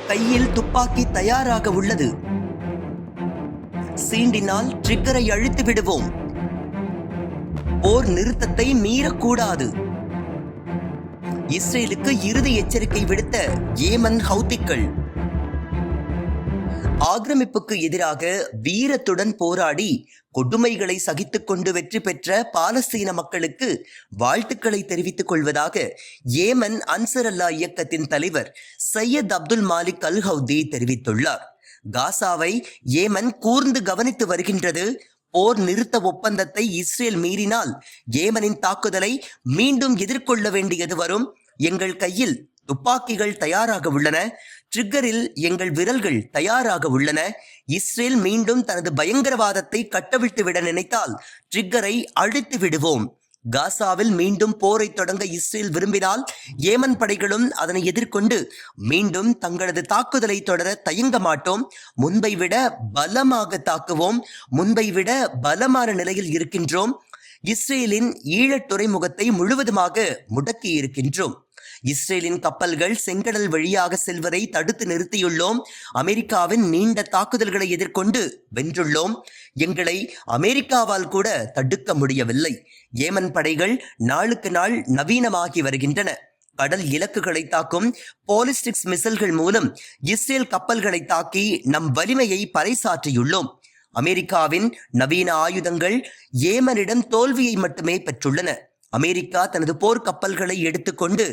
கையில் துப்பாக்கி தயாராக உள்ளது. சீண்டினால் ட்ரிக்கரை அழுத்தி விடுவோம். போர் நிறுத்தத்தை மீறக்கூடாது. இஸ்ரேலுக்கு இறுதி எச்சரிக்கை விடுத்த ஏமன் ஹவுத்திகள். ஆக்கிரமிப்புக்கு எதிராக வீரத்துடன் போராடி கொடுமைகளை சகித்துக் கொண்டு வெற்றி பெற்ற பாலஸ்தீன மக்களுக்கு வாழ்த்துக்களை தெரிவித்துக் கொள்வதாக ஏமன் அன்சர் அல்லா இயக்கத்தின் தலைவர் சையத் அப்துல் மாலிக் அல் ஹவுதி தெரிவித்துள்ளார். காசாவை ஏமன் கூர்ந்து கவனித்து வருகின்றது. போர் நிறுத்த ஒப்பந்தத்தை இஸ்ரேல் மீறினால் ஏமனின் தாக்குதலை மீண்டும் எதிர்கொள்ள வேண்டியது வரும். எங்கள் கையில் துப்பாக்கிகள் தயாராக உள்ளன. ட்ரிக்கரில் எங்கள் விரல்கள் தயாராக உள்ளன. இஸ்ரேல் மீண்டும் தனது பயங்கரவாதத்தை கட்டவிழ்த்து விட நினைத்தால் ட்ரிக்கரை அழித்து விடுவோம். காசாவில் மீண்டும் போரை தொடங்க இஸ்ரேல் விரும்பினால் ஏமன் படைகளும் அதனை எதிர்கொண்டு மீண்டும் தங்களது தாக்குதலை தொடர தயங்க மாட்டோம். முன்பை விட பலமாக தாக்குவோம். முன்பை விட பலமான நிலையில் இருக்கின்றோம். இஸ்ரேலின் ஈழத் துறைமுகத்தை முழுவதுமாக முடக்கி இருக்கின்றோம். இஸ்ரேலின் கப்பல்கள் செங்கடல் வழியாக செல்வதை தடுத்து நிறுத்தியுள்ளோம். அமெரிக்காவின் நீண்ட தாக்குதல்களை எதிர்கொண்டு வென்றுள்ளோம். எங்களை அமெரிக்காவால் கூட தடுக்க முடியவில்லை. ஏமன் படைகள் நாளுக்கு நாள் நவீனமாகி வருகின்றன. கடல் இலக்குகளை தாக்கும் பாலிஸ்டிக்ஸ் மிசைல்கள் மூலம் இஸ்ரேல் கப்பல்களை தாக்கி நம் வலிமையை பறைசாற்றியுள்ளோம். அமெரிக்காவின் நவீன ஆயுதங்கள் ஏமனிடம் தோல்வியை மட்டுமே பெற்றுள்ளன. அமெரிக்கா தனது போர் கப்பல்களை எடுத்துக்கொண்டு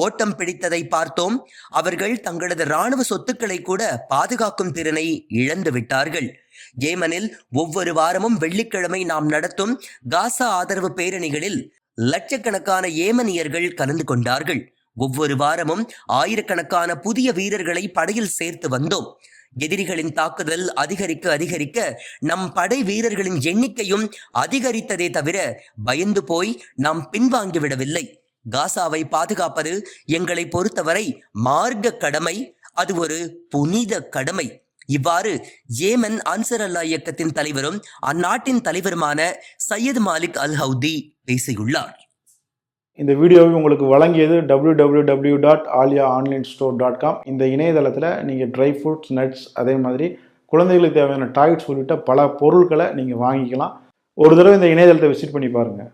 ஓட்டம் பிடித்ததை பார்த்தோம். அவர்கள் தங்களது இராணுவ சொத்துக்களை கூட பாதுகாக்கும் திறனை இழந்து விட்டார்கள். ஏமனில் ஒவ்வொரு வாரமும் வெள்ளிக்கிழமை நாம் நடத்தும் காசா ஆதரவு பேரணிகளில் லட்சக்கணக்கான ஏமனியர்கள் கலந்து கொண்டார்கள். ஒவ்வொரு வாரமும் ஆயிரக்கணக்கான புதிய வீரர்களை படையில் சேர்த்து வந்தோம். எதிரிகளின் தாக்குதல் அதிகரிக்க நம் படை வீரர்களின் எண்ணிக்கையும் அதிகரித்ததே தவிர பயந்து போய் நாம் பின்வாங்கிவிடவில்லை. காசாவை பாதுகாப்பது எங்களை பொறுத்தவரை மார்க்க கடமை. அது ஒரு புனித கடமை. இவ்வாறு ஏமன் அன்சர் அல்லா இயக்கத்தின் தலைவரும் அந்நாட்டின் தலைவருமான சையத் மாலிக் அல் ஹவுதி பேசியுள்ளார். இந்த வீடியோவை உங்களுக்கு வழங்கியது www.aliaonlinestore.com. இந்த இணையதளத்தில் நீங்கள் ட்ரை ஃப்ரூட்ஸ், நட்ஸ், அதே மாதிரி குழந்தைகளுக்கு தேவையான டாய்ஸ் உள்ளிட்ட பல பொருட்களை நீங்கள் வாங்கிக்கலாம். ஒரு தடவை இந்த இணையதளத்தை விசிட் பண்ணி பாருங்கள்.